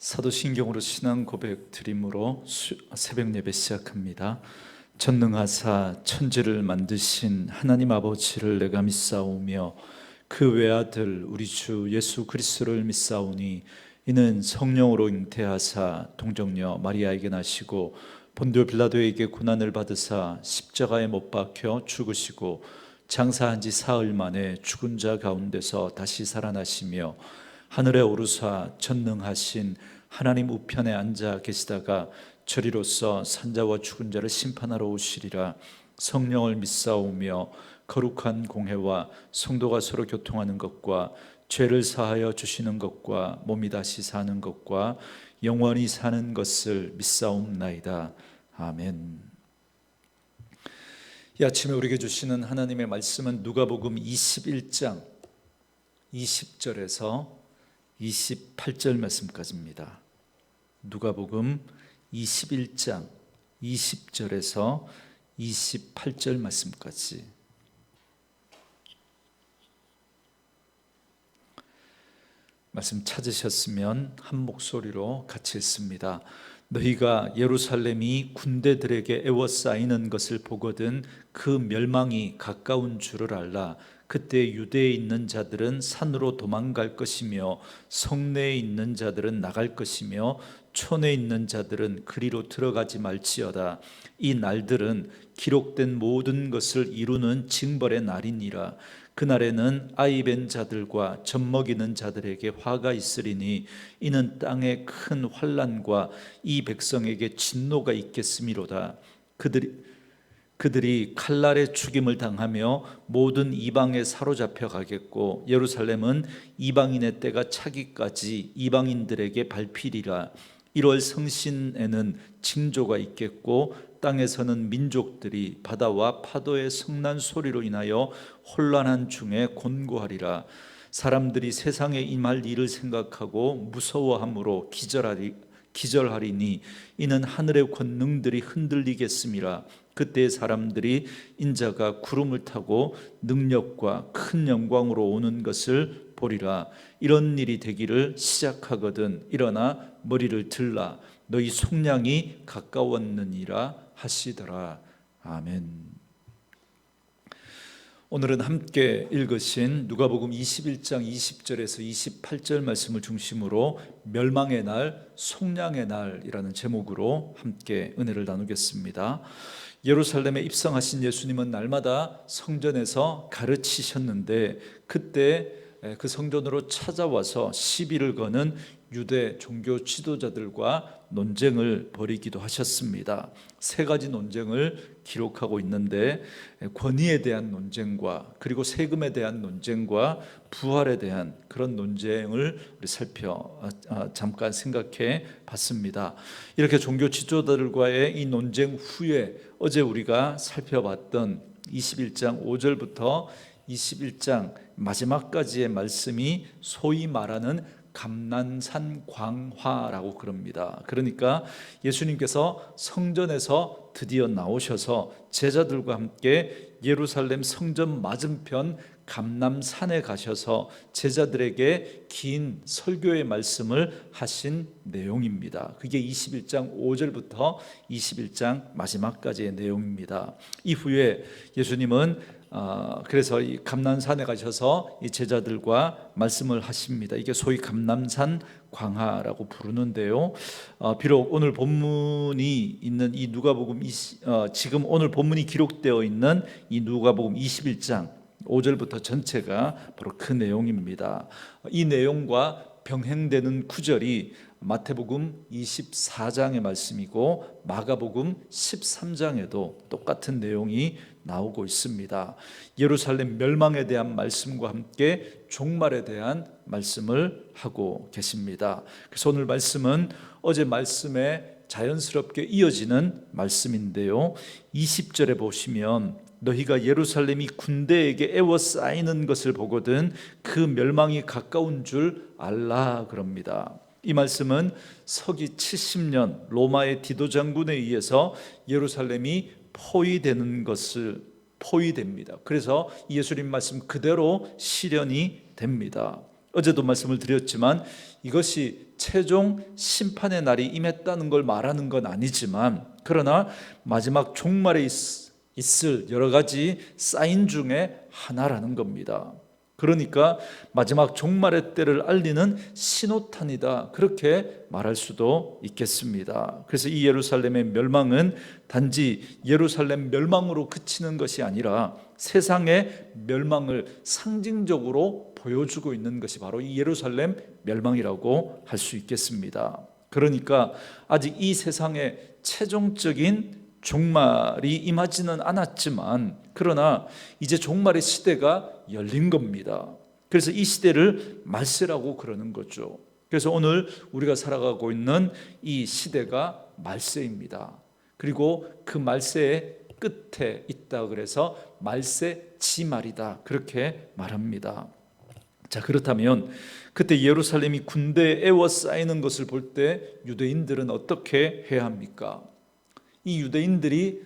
사도신경으로 신앙 고백 드림으로 새벽 예배 시작합니다. 전능하사 천지를 만드신 하나님 아버지를 내가 믿사오며 그 외아들 우리 주 예수 그리스도를 믿사오니 이는 성령으로 잉태하사 동정녀 마리아에게 나시고 본디오 빌라도에게 고난을 받으사 십자가에 못 박혀 죽으시고 장사한 지 사흘 만에 죽은 자 가운데서 다시 살아나시며 하늘에 오르사 전능하신 하나님 우편에 앉아 계시다가 저리로서 산자와 죽은 자를 심판하러 오시리라. 성령을 믿사오며 거룩한 공회와 성도가 서로 교통하는 것과 죄를 사하여 주시는 것과 몸이 다시 사는 것과 영원히 사는 것을 믿사옵나이다. 아멘. 이 아침에 우리에게 주시는 하나님의 말씀은 누가복음 21장 20절에서 28절 말씀까지입니다. 누가복음 21장 20절에서 28절 말씀까지. 말씀 찾으셨으면 한 목소리로 같이 읽습니다. 너희가 예루살렘이 군대들에게 에워싸이는 것을 보거든 그 멸망이 가까운 줄을 알라. 그때 유대에 있는 자들은 산으로 도망갈 것이며 성내에 있는 자들은 나갈 것이며 촌에 있는 자들은 그리로 들어가지 말지어다. 이 날들은 기록된 모든 것을 이루는 징벌의 날이니라. 그날에는 아이 벤 자들과 젖먹이는 자들에게 화가 있으리니 이는 땅에 큰 환난과 이 백성에게 진노가 있겠음이로다. 그들이 칼날에 죽임을 당하며 모든 이방에 사로잡혀 가겠고 예루살렘은 이방인의 때가 차기까지 이방인들에게 밟히리라. 1월 성신에는 징조가 있겠고 땅에서는 민족들이 바다와 파도의 성난 소리로 인하여 혼란한 중에 곤고하리라. 사람들이 세상에 임할 일을 생각하고 무서워함으로 기절하리니 이는 하늘의 권능들이 흔들리겠음이라. 그때 사람들이 인자가 구름을 타고 능력과 큰 영광으로 오는 것을 보리라. 이런 일이 되기를 시작하거든 일어나 머리를 들라. 너희 속량이 가까웠느니라 하시더라. 아멘. 오늘은 함께 읽으신 누가복음 21장 20절에서 28절 말씀을 중심으로 멸망의 날, 속량의 날이라는 제목으로 함께 은혜를 나누겠습니다. 예루살렘에 입성하신 예수님은 날마다 성전에서 가르치셨는데 그때 그 성전으로 찾아와서 시비를 거는 유대 종교 지도자들과 논쟁을 벌이기도 하셨습니다. 세 가지 논쟁을 기록하고 있는데 권위에 대한 논쟁과 그리고 세금에 대한 논쟁과 부활에 대한 그런 논쟁을 우리 잠깐 생각해 봤습니다. 이렇게 종교 지도자들과의 이 논쟁 후에 어제 우리가 살펴봤던 21장 5절부터 21장 마지막까지의 말씀이 소위 말하는 감난산 광화라고 그럽니다. 그러니까 예수님께서 성전에서 드디어 나오셔서 제자들과 함께 예루살렘 성전 맞은편 감람산에 가셔서 제자들에게 긴 설교의 말씀을 하신 내용입니다. 그게 21장 5절부터 21장 마지막까지의 내용입니다. 이후에 예수님은 그래서 이 감람산에 가셔서 이 제자들과 말씀을 하십니다. 이게 소위 감람산 광화라고 부르는데요. 비록 오늘 본문이 있는 이 누가복음 지금 오늘 본문이 기록되어 있는 이 누가복음 21장 5절부터 전체가 바로 그 내용입니다. 이 내용과 병행되는 구절이 마태복음 24장의 말씀이고 마가복음 13장에도 똑같은 내용이 나오고 있습니다. 예루살렘 멸망에 대한 말씀과 함께 종말에 대한 말씀을 하고 계십니다. 그래서 오늘 말씀은 어제 말씀에 자연스럽게 이어지는 말씀인데요. 20절에 보시면 너희가 예루살렘이 군대에게 에워싸이는 것을 보거든 그 멸망이 가까운 줄 알라 그럽니다. 이 말씀은 서기 70년 로마의 디도 장군에 의해서 예루살렘이 포위됩니다. 그래서 예수님 말씀 그대로 실현이 됩니다. 어제도 말씀을 드렸지만 이것이 최종 심판의 날이 임했다는 걸 말하는 건 아니지만, 그러나 마지막 종말에 있을 여러 가지 사인 중에 하나라는 겁니다. 그러니까 마지막 종말의 때를 알리는 신호탄이다, 그렇게 말할 수도 있겠습니다. 그래서 이 예루살렘의 멸망은 단지 예루살렘 멸망으로 그치는 것이 아니라 세상의 멸망을 상징적으로 보여주고 있는 것이 바로 이 예루살렘 멸망이라고 할 수 있겠습니다. 그러니까 아직 이 세상의 최종적인 종말이 임하지는 않았지만, 그러나 이제 종말의 시대가 열린 겁니다. 그래서 이 시대를 말세라고 그러는 거죠. 그래서 오늘 우리가 살아가고 있는 이 시대가 말세입니다. 그리고 그 말세의 끝에 있다 그래서 말세 지말이다, 그렇게 말합니다. 자, 그렇다면 그때 예루살렘이 군대에 에워싸이는 것을 볼 때 유대인들은 어떻게 해야 합니까? 이 유대인들이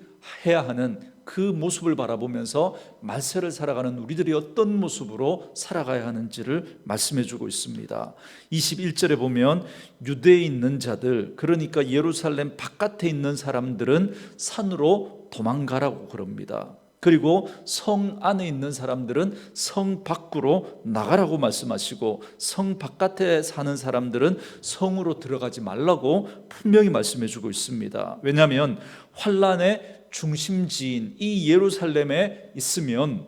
해야 하는 그 모습을 바라보면서 말세를 살아가는 우리들이 어떤 모습으로 살아가야 하는지를 말씀해 주고 있습니다. 21절에 보면 유대에 있는 자들, 그러니까 예루살렘 바깥에 있는 사람들은 산으로 도망가라고 그럽니다. 그리고 성 안에 있는 사람들은 성 밖으로 나가라고 말씀하시고, 성 바깥에 사는 사람들은 성으로 들어가지 말라고 분명히 말씀해 주고 있습니다. 왜냐하면 환란의 중심지인 이 예루살렘에 있으면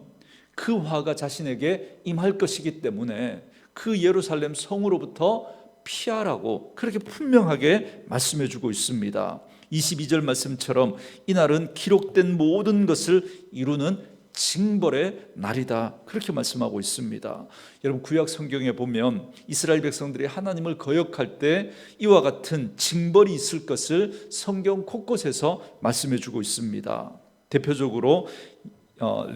그 화가 자신에게 임할 것이기 때문에 그 예루살렘 성으로부터 피하라고 그렇게 분명하게 말씀해 주고 있습니다. 22절 말씀처럼 이날은 기록된 모든 것을 이루는 징벌의 날이다, 그렇게 말씀하고 있습니다. 여러분, 구약 성경에 보면 이스라엘 백성들이 하나님을 거역할 때 이와 같은 징벌이 있을 것을 성경 곳곳에서 말씀해 주고 있습니다. 대표적으로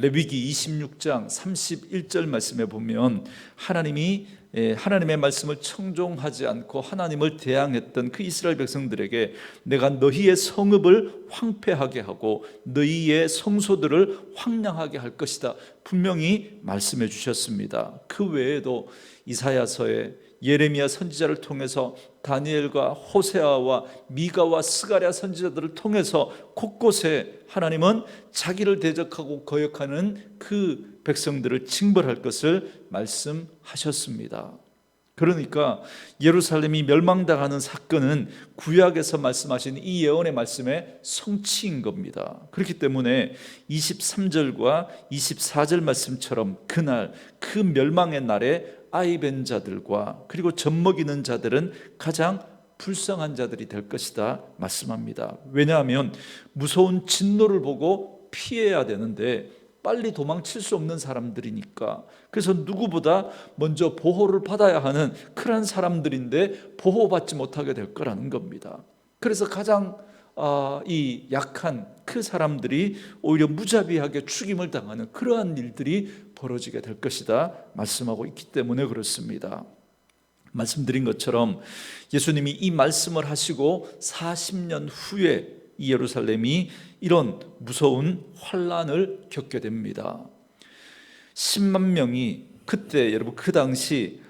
레위기 26장 31절 말씀에 보면 하나님의 말씀을 청종하지 않고 하나님을 대항했던 그 이스라엘 백성들에게 내가 너희의 성읍을 황폐하게 하고 너희의 성소들을 황량하게 할 것이다, 분명히 말씀해 주셨습니다. 그 외에도 이사야서에 예레미야 선지자를 통해서 다니엘과 호세아와 미가와 스가랴 선지자들을 통해서 곳곳에 하나님은 자기를 대적하고 거역하는 그 백성들을 징벌할 것을 말씀하셨습니다. 그러니까 예루살렘이 멸망당하는 사건은 구약에서 말씀하신 이 예언의 말씀의 성취인 겁니다. 그렇기 때문에 23절과 24절 말씀처럼 그날 그 멸망의 날에 아이벤 자들과 그리고 젖먹이는 자들은 가장 불쌍한 자들이 될 것이다 말씀합니다. 왜냐하면 무서운 진노를 보고 피해야 되는데 빨리 도망칠 수 없는 사람들이니까, 그래서 누구보다 먼저 보호를 받아야 하는 그런 사람들인데 보호받지 못하게 될 거라는 겁니다. 그래서 가장 이 약한 그 사람들이 오히려 무자비하게 죽임을 당하는 그러한 일들이 벌어지게 될 것이다 말씀하고 있기 때문에 그렇습니다. 말씀드린 것처럼 예수님이 이 말씀을 하시고 40년 후에 이 예루살렘이 이런 무서운 환란을 겪게 됩니다. 10만 명이 그때, 여러분, 그 당시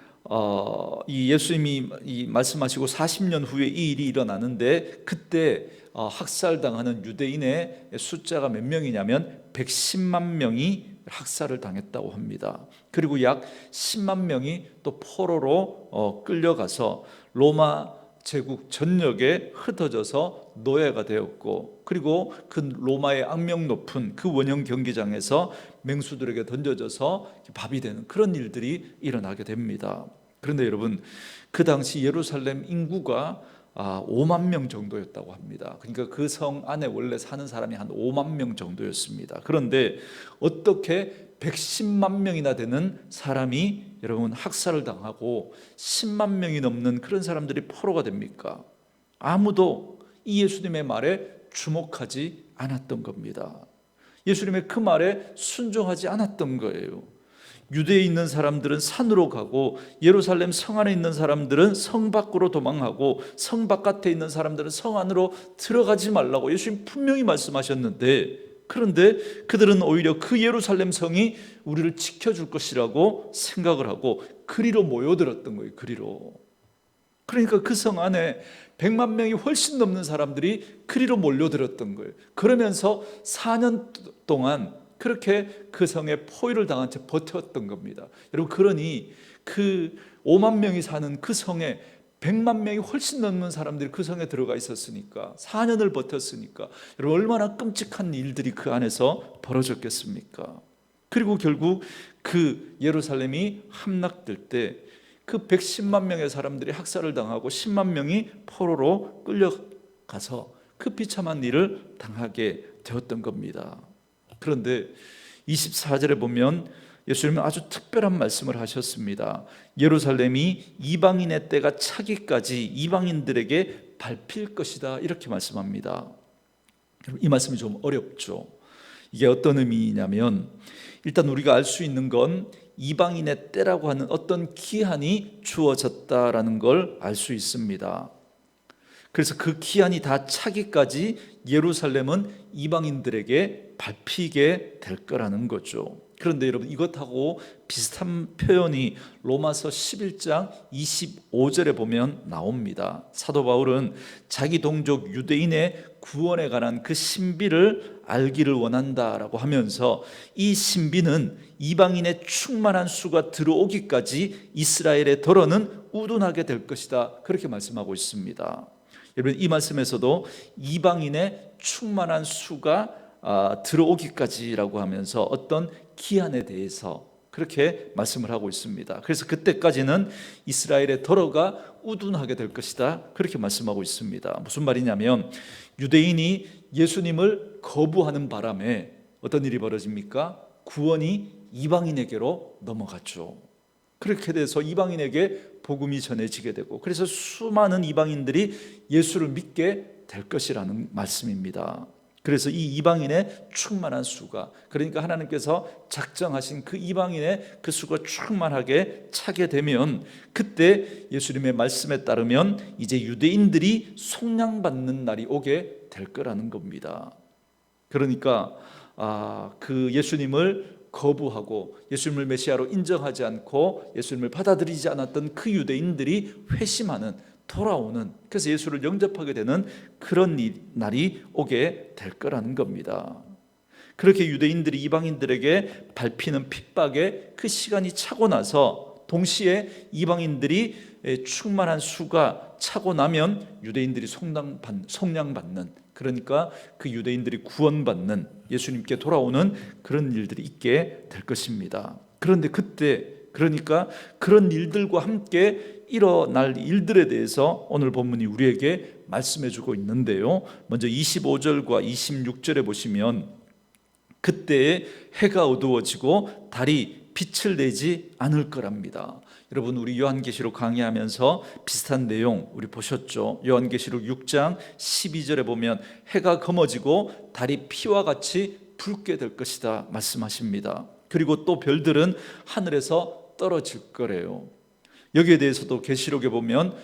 이 예수님이 이 말씀하시고 40년 후에 이 일이 일어나는데 그때 학살당하는 유대인의 숫자가 몇 명이냐면 110만 명이 학살을 당했다고 합니다. 그리고 약 10만 명이 또 포로로 끌려가서 로마 제국 전역에 흩어져서 노예가 되었고, 그리고 그 로마의 악명 높은 그 원형 경기장에서 맹수들에게 던져져서 밥이 되는 그런 일들이 일어나게 됩니다. 그런데 여러분, 그 당시 예루살렘 인구가 5만 명 정도였다고 합니다. 그러니까 그 성 안에 원래 사는 사람이 한 5만 명 정도였습니다. 그런데 어떻게 110만 명이나 되는 사람이 여러분 학살을 당하고 10만 명이 넘는 그런 사람들이 포로가 됩니까? 아무도 이 예수님의 말에 주목하지 않았던 겁니다. 예수님의 그 말에 순종하지 않았던 거예요. 유대에 있는 사람들은 산으로 가고 예루살렘 성 안에 있는 사람들은 성 밖으로 도망하고 성 바깥에 있는 사람들은 성 안으로 들어가지 말라고 예수님 분명히 말씀하셨는데, 그런데 그들은 오히려 그 예루살렘 성이 우리를 지켜줄 것이라고 생각을 하고 그리로 모여들었던 거예요. 그리로. 그러니까 그 성 안에 100만 명이 훨씬 넘는 사람들이 그리로 몰려들었던 거예요. 그러면서 4년 동안 그렇게 그 성에 포위를 당한 채 버텼던 겁니다. 여러분, 그러니 그 5만 명이 사는 그 성에 100만 명이 훨씬 넘는 사람들이 그 성에 들어가 있었으니까, 4년을 버텼으니까 여러분, 얼마나 끔찍한 일들이 그 안에서 벌어졌겠습니까? 그리고 결국 그 예루살렘이 함락될 때 그 110만 명의 사람들이 학살을 당하고 10만 명이 포로로 끌려가서 그 비참한 일을 당하게 되었던 겁니다. 그런데 24절에 보면 예수님은 아주 특별한 말씀을 하셨습니다. 예루살렘이 이방인의 때가 차기까지 이방인들에게 밟힐 것이다, 이렇게 말씀합니다. 이 말씀이 좀 어렵죠. 이게 어떤 의미냐면, 일단 우리가 알 수 있는 건 이방인의 때라고 하는 어떤 기한이 주어졌다라는 걸 알 수 있습니다. 그래서 그 기한이 다 차기까지 예루살렘은 이방인들에게 밟히게 될 거라는 거죠. 그런데 여러분, 이것하고 비슷한 표현이 로마서 11장 25절에 보면 나옵니다. 사도 바울은 자기 동족 유대인의 구원에 관한 그 신비를 알기를 원한다라고 하면서, 이 신비는 이방인의 충만한 수가 들어오기까지 이스라엘의 더러는 우둔하게 될 것이다, 그렇게 말씀하고 있습니다. 여러분, 이 말씀에서도 이방인의 충만한 수가 들어오기까지라고 하면서 어떤 기한에 대해서 그렇게 말씀을 하고 있습니다. 그래서 그때까지는 이스라엘의 더러가 우둔하게 될 것이다, 그렇게 말씀하고 있습니다. 무슨 말이냐면, 유대인이 예수님을 거부하는 바람에 어떤 일이 벌어집니까? 구원이 이방인에게로 넘어갔죠. 그렇게 돼서 이방인에게 복음이 전해지게 되고, 그래서 수많은 이방인들이 예수를 믿게 될 것이라는 말씀입니다. 그래서 이 이방인의 충만한 수가, 그러니까 하나님께서 작정하신 그 이방인의 그 수가 충만하게 차게 되면, 그때 예수님의 말씀에 따르면 이제 유대인들이 속량받는 날이 오게 될 거라는 겁니다. 그러니까 그 예수님을 거부하고 예수님을 메시아로 인정하지 않고 예수님을 받아들이지 않았던 그 유대인들이 회심하는, 돌아오는, 그래서 예수를 영접하게 되는 그런 날이 오게 될 거라는 겁니다. 그렇게 유대인들이 이방인들에게 밟히는 핍박의 그 시간이 차고 나서, 동시에 이방인들이 충만한 수가 차고 나면 유대인들이 속량받는, 그러니까 그 유대인들이 구원받는, 예수님께 돌아오는 그런 일들이 있게 될 것입니다. 그런데 그때, 그러니까 그런 일들과 함께 일어날 일들에 대해서 오늘 본문이 우리에게 말씀해 주고 있는데요, 먼저 25절과 26절에 보시면, 그때에 해가 어두워지고 달이 빛을 내지 않을 거랍니다. 여러분, 우리 요한계시록 강의하면서 비슷한 내용 우리 보셨죠? 요한계시록 6장 12절에 보면 해가 검어지고 달이 피와 같이 붉게 될 것이다 말씀하십니다. 그리고 또 별들은 하늘에서 떨어질 거래요. 여기에 대해서도 계시록에 보면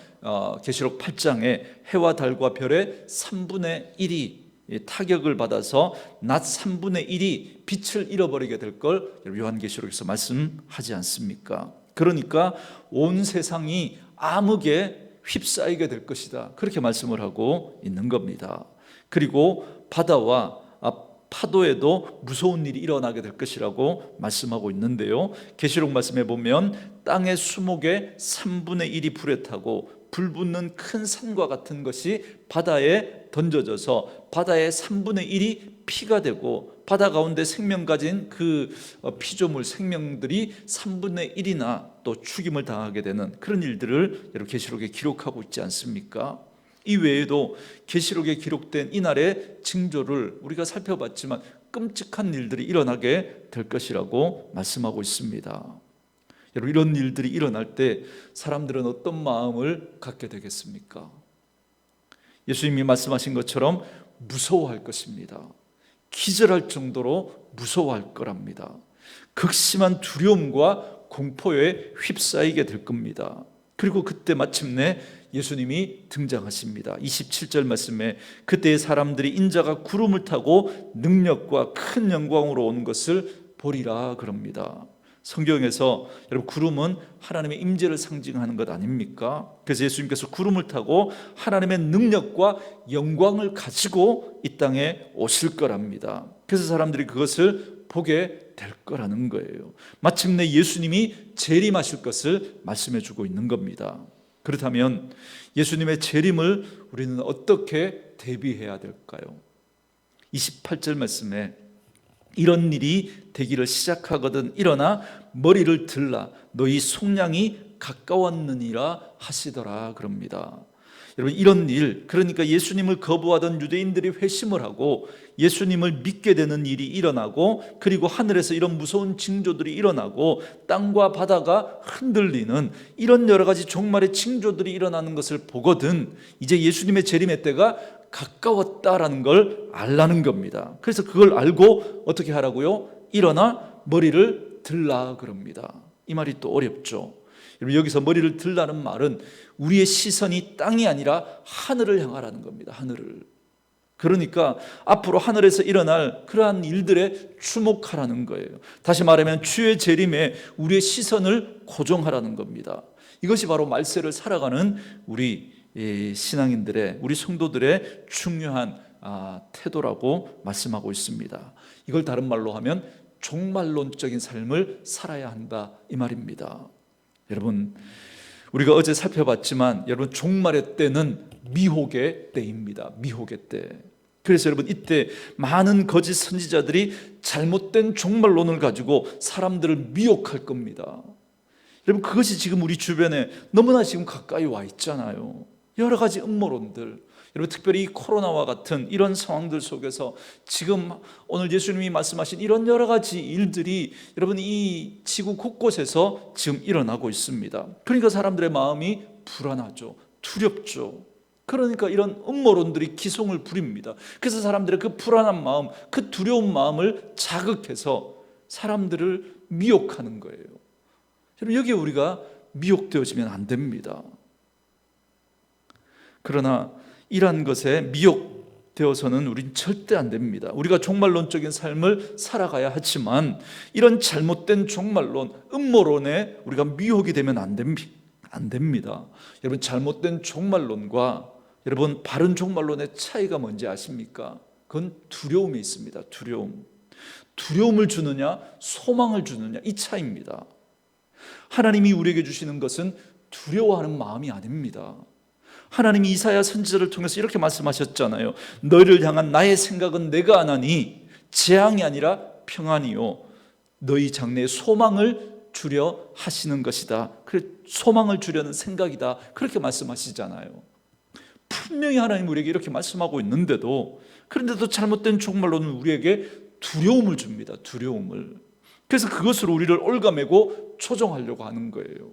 계시록 8장에 해와 달과 별의 3분의 1이 타격을 받아서 낮 3분의 1이 빛을 잃어버리게 될 걸 요한계시록에서 말씀하지 않습니까? 그러니까 온 세상이 암흑에 휩싸이게 될 것이다, 그렇게 말씀을 하고 있는 겁니다. 그리고 바다와 파도에도 무서운 일이 일어나게 될 것이라고 말씀하고 있는데요, 계시록 말씀에 보면 땅의 수목의 3분의 1이 불에 타고 불붙는 큰 산과 같은 것이 바다에 던져져서 바다의 3분의 1이 피가 되고, 바다 가운데 생명 가진 그 피조물 생명들이 3분의 1이나 또 죽임을 당하게 되는 그런 일들을 여러분 계시록에 기록하고 있지 않습니까? 이 외에도 계시록에 기록된 이날의 징조를 우리가 살펴봤지만 끔찍한 일들이 일어나게 될 것이라고 말씀하고 있습니다. 여러분, 이런 일들이 일어날 때 사람들은 어떤 마음을 갖게 되겠습니까? 예수님이 말씀하신 것처럼 무서워할 것입니다. 기절할 정도로 무서워할 거랍니다. 극심한 두려움과 공포에 휩싸이게 될 겁니다. 그리고 그때 마침내 예수님이 등장하십니다. 27절 말씀에 그때 사람들이 인자가 구름을 타고 능력과 큰 영광으로 오는 것을 보리라 그럽니다. 성경에서 여러분 구름은 하나님의 임재를 상징하는 것 아닙니까? 그래서 예수님께서 구름을 타고 하나님의 능력과 영광을 가지고 이 땅에 오실 거랍니다. 그래서 사람들이 그것을 보게 될 거라는 거예요. 마침내 예수님이 재림하실 것을 말씀해 주고 있는 겁니다. 그렇다면 예수님의 재림을 우리는 어떻게 대비해야 될까요? 28절 말씀에 이런 일이 되기를 시작하거든 일어나 머리를 들라 너희 속량이 가까웠느니라 하시더라 그럽니다. 여러분 이런 일, 그러니까 예수님을 거부하던 유대인들이 회심을 하고 예수님을 믿게 되는 일이 일어나고, 그리고 하늘에서 이런 무서운 징조들이 일어나고 땅과 바다가 흔들리는 이런 여러 가지 종말의 징조들이 일어나는 것을 보거든 이제 예수님의 재림의 때가 가까웠다라는 걸 알라는 겁니다. 그래서 그걸 알고 어떻게 하라고요? 일어나 머리를 들라 그럽니다. 이 말이 또 어렵죠. 여기서 머리를 들라는 말은 우리의 시선이 땅이 아니라 하늘을 향하라는 겁니다. 하늘을. 그러니까 앞으로 하늘에서 일어날 그러한 일들에 주목하라는 거예요. 다시 말하면 주의 재림에 우리의 시선을 고정하라는 겁니다. 이것이 바로 말세를 살아가는 우리 신앙인들의, 우리 성도들의 중요한 태도라고 말씀하고 있습니다. 이걸 다른 말로 하면 종말론적인 삶을 살아야 한다 이 말입니다. 여러분 우리가 어제 살펴봤지만 여러분 종말의 때는 미혹의 때입니다. 미혹의 때. 그래서 여러분 이때 많은 거짓 선지자들이 잘못된 종말론을 가지고 사람들을 미혹할 겁니다. 여러분 그것이 지금 우리 주변에 너무나 지금 가까이 와 있잖아요. 여러 가지 음모론들, 여러분 특별히 이 코로나와 같은 이런 상황들 속에서 지금 오늘 예수님이 말씀하신 이런 여러 가지 일들이 여러분 이 지구 곳곳에서 지금 일어나고 있습니다. 그러니까 사람들의 마음이 불안하죠. 두렵죠. 그러니까 이런 음모론들이 기송을 부립니다. 그래서 사람들의 그 불안한 마음, 그 두려운 마음을 자극해서 사람들을 미혹하는 거예요. 여러분 여기에 우리가 미혹되어지면 안 됩니다. 그러나 이러한 것에 미혹되어서는 우린 절대 안 됩니다. 우리가 종말론적인 삶을 살아가야 하지만 이런 잘못된 종말론, 음모론에 우리가 미혹이 되면 안 됩니다. 여러분 잘못된 종말론과 여러분 바른 종말론의 차이가 뭔지 아십니까? 그건 두려움이 있습니다. 두려움을 주느냐 소망을 주느냐 이 차이입니다. 하나님이 우리에게 주시는 것은 두려워하는 마음이 아닙니다. 하나님이 이사야 선지자를 통해서 이렇게 말씀하셨잖아요. 너희를 향한 나의 생각은 내가 아나니 재앙이 아니라 평안이요 너희 장래에 소망을 주려 하시는 것이다. 그래 소망을 주려는 생각이다. 그렇게 말씀하시잖아요. 분명히 하나님 우리에게 이렇게 말씀하고 있는데도, 그런데도 잘못된 종말론은 우리에게 두려움을 줍니다. 두려움을. 그래서 그것으로 우리를 올가매고 조종하려고 하는 거예요.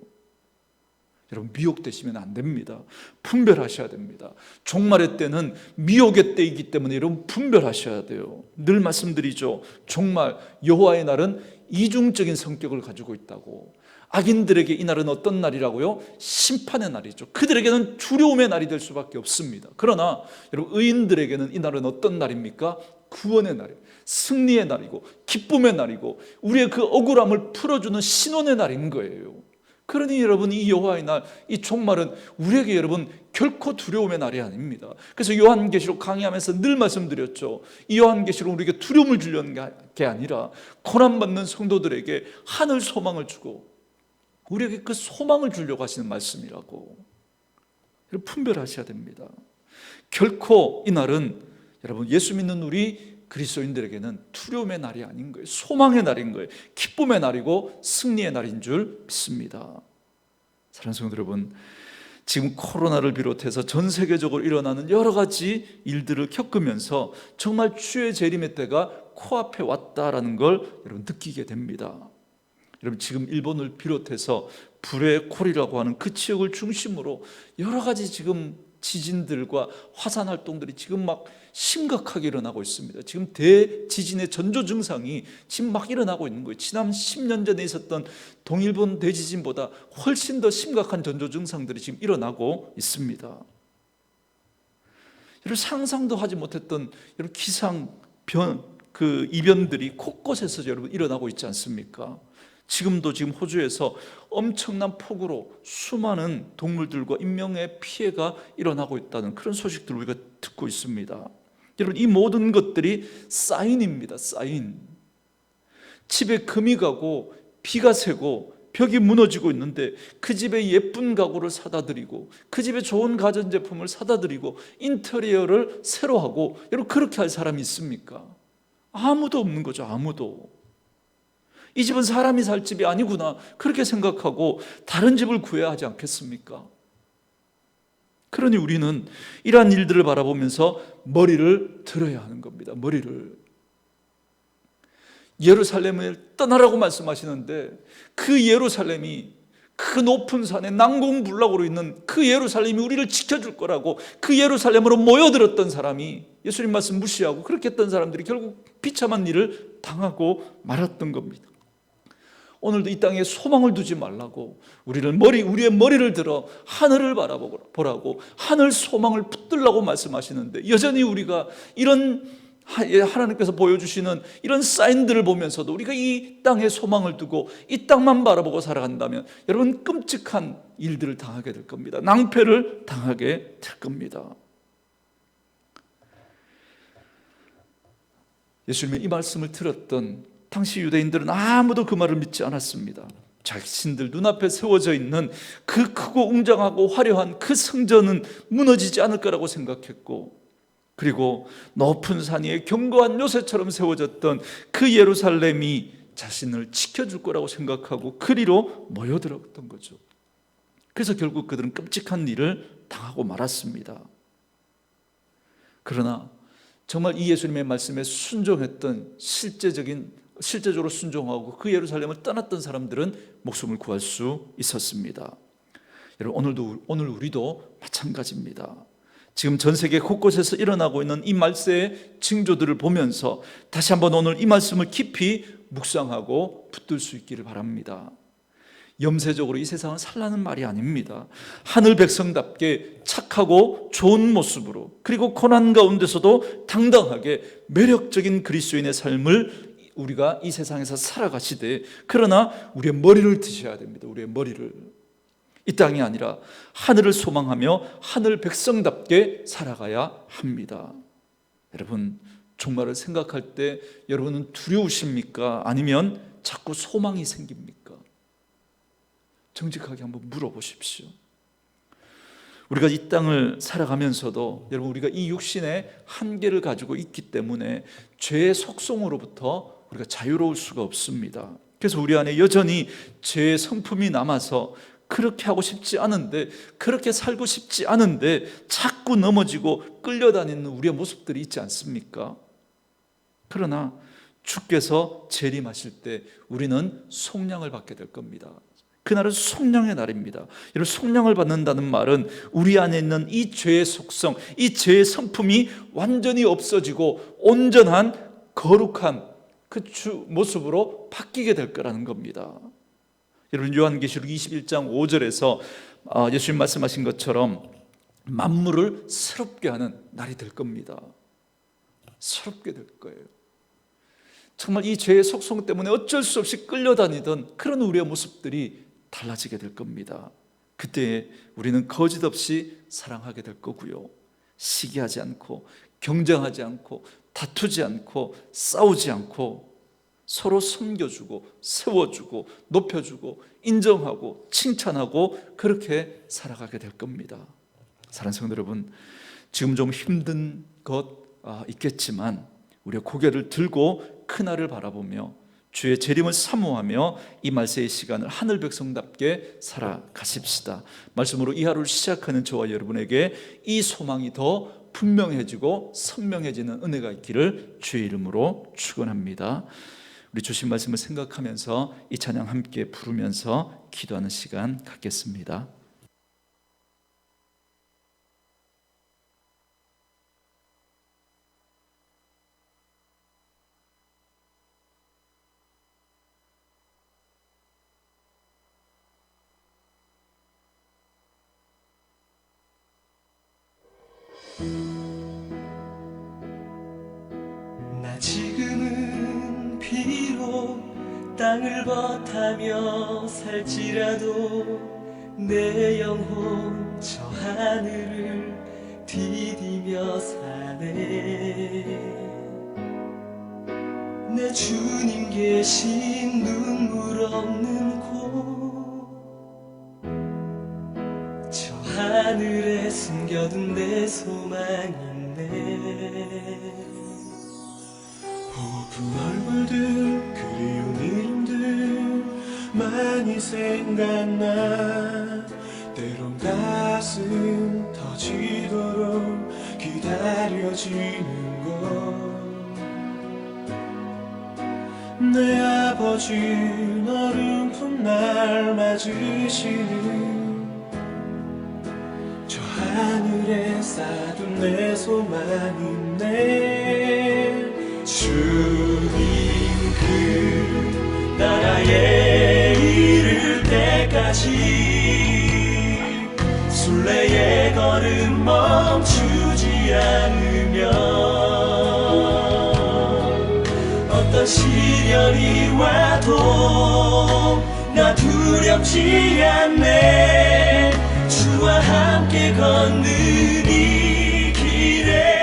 여러분 미혹되시면 안 됩니다. 분별하셔야 됩니다. 종말의 때는 미혹의 때이기 때문에 여러분 분별하셔야 돼요. 늘 말씀드리죠. 종말 여호와의 날은 이중적인 성격을 가지고 있다고. 악인들에게 이 날은 어떤 날이라고요? 심판의 날이죠. 그들에게는 두려움의 날이 될 수밖에 없습니다. 그러나 여러분 의인들에게는 이 날은 어떤 날입니까? 구원의 날이에요. 승리의 날이고 기쁨의 날이고 우리의 그 억울함을 풀어주는 신원의 날인 거예요. 그러니 여러분 이 여호와의 날, 이 종말은 우리에게 여러분 결코 두려움의 날이 아닙니다. 그래서 요한계시록 강의하면서 늘 말씀드렸죠. 이 요한계시록 우리에게 두려움을 주려는 게 아니라 고난받는 성도들에게 하늘 소망을 주고 우리에게 그 소망을 주려고 하시는 말씀이라고. 여러분 분별하셔야 됩니다. 결코 이 날은 여러분 예수 믿는 우리 그리스도인들에게는 두려움의 날이 아닌 거예요. 소망의 날인 거예요. 기쁨의 날이고 승리의 날인 줄 믿습니다. 사랑하는 성도 여러분, 지금 코로나를 비롯해서 전 세계적으로 일어나는 여러 가지 일들을 겪으면서 정말 주의 재림의 때가 코앞에 왔다라는 걸 여러분 느끼게 됩니다. 여러분 지금 일본을 비롯해서 불의 콜이라고 하는 그 지역을 중심으로 여러 가지 지금 지진들과 화산 활동들이 지금 막 심각하게 일어나고 있습니다. 지금 대지진의 전조 증상이 지금 막 일어나고 있는 거예요. 지난 10년 전에 있었던 동일본 대지진보다 훨씬 더 심각한 전조 증상들이 지금 일어나고 있습니다. 여러분 상상도 하지 못했던 여러분 기상 이변들이 곳곳에서 여러분 일어나고 있지 않습니까? 지금도 호주에서 엄청난 폭우로 수많은 동물들과 인명의 피해가 일어나고 있다는 그런 소식들을 우리가 듣고 있습니다. 여러분, 이 모든 것들이 사인입니다. 사인. 집에 금이 가고 비가 새고 벽이 무너지고 있는데 그 집에 예쁜 가구를 사다 드리고 그 집에 좋은 가전제품을 사다 드리고 인테리어를 새로 하고, 여러분, 그렇게 할 사람이 있습니까? 아무도 없는 거죠. 아무도. 이 집은 사람이 살 집이 아니구나, 그렇게 생각하고 다른 집을 구해야 하지 않겠습니까? 그러니 우리는 이러한 일들을 바라보면서 머리를 들어야 하는 겁니다. 머리를. 예루살렘을 떠나라고 말씀하시는데 그 예루살렘이, 그 높은 산에 난공불락으로 있는 그 예루살렘이 우리를 지켜줄 거라고 그 예루살렘으로 모여들었던 사람이, 예수님 말씀 무시하고 그렇게 했던 사람들이 결국 비참한 일을 당하고 말았던 겁니다. 오늘도 이 땅에 소망을 두지 말라고 우리의 머리를 들어 하늘을 바라보라고 하늘 소망을 붙들라고 말씀하시는데, 여전히 우리가 이런 하나님께서 보여주시는 이런 사인들을 보면서도 우리가 이 땅에 소망을 두고 이 땅만 바라보고 살아간다면 여러분, 끔찍한 일들을 당하게 될 겁니다. 낭패를 당하게 될 겁니다. 예수님의 이 말씀을 들었던 당시 유대인들은 아무도 그 말을 믿지 않았습니다. 자신들 눈앞에 세워져 있는 그 크고 웅장하고 화려한 그 성전은 무너지지 않을 거라고 생각했고, 그리고 높은 산 위에 견고한 요새처럼 세워졌던 그 예루살렘이 자신을 지켜줄 거라고 생각하고 그리로 모여들었던 거죠. 그래서 결국 그들은 끔찍한 일을 당하고 말았습니다. 그러나 정말 이 예수님의 말씀에 순종했던, 실제적으로 순종하고 그 예루살렘을 떠났던 사람들은 목숨을 구할 수 있었습니다. 여러분, 오늘 우리도 마찬가지입니다. 지금 전 세계 곳곳에서 일어나고 있는 이 말세의 징조들을 보면서 다시 한번 오늘 이 말씀을 깊이 묵상하고 붙들 수 있기를 바랍니다. 염세적으로 이 세상은 살라는 말이 아닙니다. 하늘 백성답게 착하고 좋은 모습으로, 그리고 고난 가운데서도 당당하게 매력적인 그리스도인의 삶을 우리가 이 세상에서 살아가시되, 그러나 우리의 머리를 드셔야 됩니다. 우리의 머리를. 이 땅이 아니라 하늘을 소망하며 하늘 백성답게 살아가야 합니다. 여러분, 종말을 생각할 때 여러분은 두려우십니까? 아니면 자꾸 소망이 생깁니까? 정직하게 한번 물어보십시오. 우리가 이 땅을 살아가면서도 여러분, 우리가 이 육신의 한계를 가지고 있기 때문에 죄의 속성으로부터 우리가 자유로울 수가 없습니다. 그래서 우리 안에 여전히 죄의 성품이 남아서 그렇게 하고 싶지 않은데, 그렇게 살고 싶지 않은데 자꾸 넘어지고 끌려다니는 우리의 모습들이 있지 않습니까? 그러나 주께서 재림하실 때 우리는 속량을 받게 될 겁니다. 그날은 속량의 날입니다. 여러분, 속량을 받는다는 말은 우리 안에 있는 이 죄의 속성, 이 죄의 성품이 완전히 없어지고 온전한 거룩한 그 모습으로 바뀌게 될 거라는 겁니다. 여러분, 요한계시록 21장 5절에서 예수님 말씀하신 것처럼 만물을 새롭게 하는 날이 될 겁니다. 새롭게 될 거예요. 정말 이 죄의 속성 때문에 어쩔 수 없이 끌려다니던 그런 우리의 모습들이 달라지게 될 겁니다. 그때 우리는 거짓없이 사랑하게 될 거고요, 시기하지 않고 경쟁하지 않고 다투지 않고 싸우지 않고 서로 섬겨주고 세워주고 높여주고 인정하고 칭찬하고 그렇게 살아가게 될 겁니다. 사랑하는 성도 여러분, 지금 좀 힘든 것 있겠지만 우리가 고개를 들고 그날을 바라보며 주의 재림을 사모하며 이 말세의 시간을 하늘 백성답게 살아가십시다. 말씀으로 이 하루를 시작하는 저와 여러분에게 이 소망이 더 분명해지고 선명해지는 은혜가 있기를 주의 이름으로 축원합니다. 우리 주신 말씀을 생각하면서 이 찬양 함께 부르면서 기도하는 시간 갖겠습니다. 나 지금은 비록 땅을 버타며 살지라도 내 영혼 저 하늘을 디디며 사네. 내 주님 계신 눈물 없는 곳, 저 하늘에 숨겨둔 내 소망 있네. 보고픈 얼굴들, 그리운 이름들 많이 생각나. 때론 가슴 터지도록 기다려지는 것. 내 아버지 어른품 날 맞으시는 저 하늘에 쌓둔 내 소망 있네. 주님 그 나라에 이를 때까지 순례의 걸음 멈추지 않으면 어떤 시련이 와도 나 두렵지 않네. 주와 함께 걷는 이 길에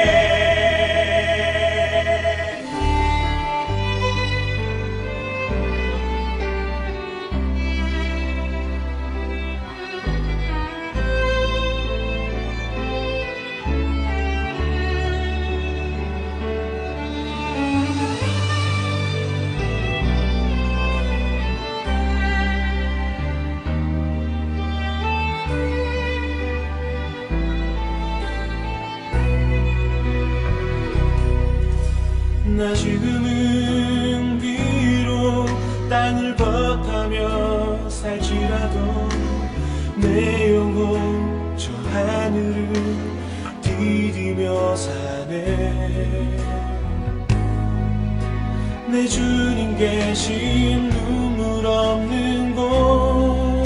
나 지금은 비록 땅을 버타며 살지라도 내 영혼 저 하늘을 디디며 사네. 내 주님 계신 눈물 없는 곳,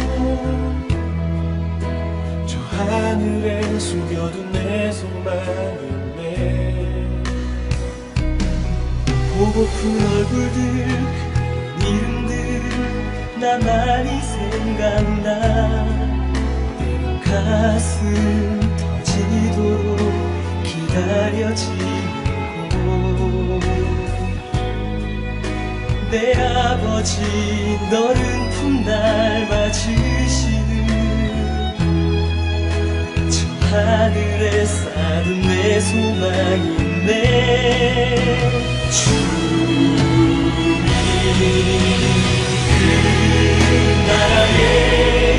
저 하늘에 숨겨둔 내 소망 있네. 보고픈 얼굴들, 이름들 나 많이 생각나. 가슴 터지도록 기다려지는 곳. 내 아버지 너른 품 날 맞으시는 저 하늘에 쌓은 내 소망 있네. 주님 그 나라에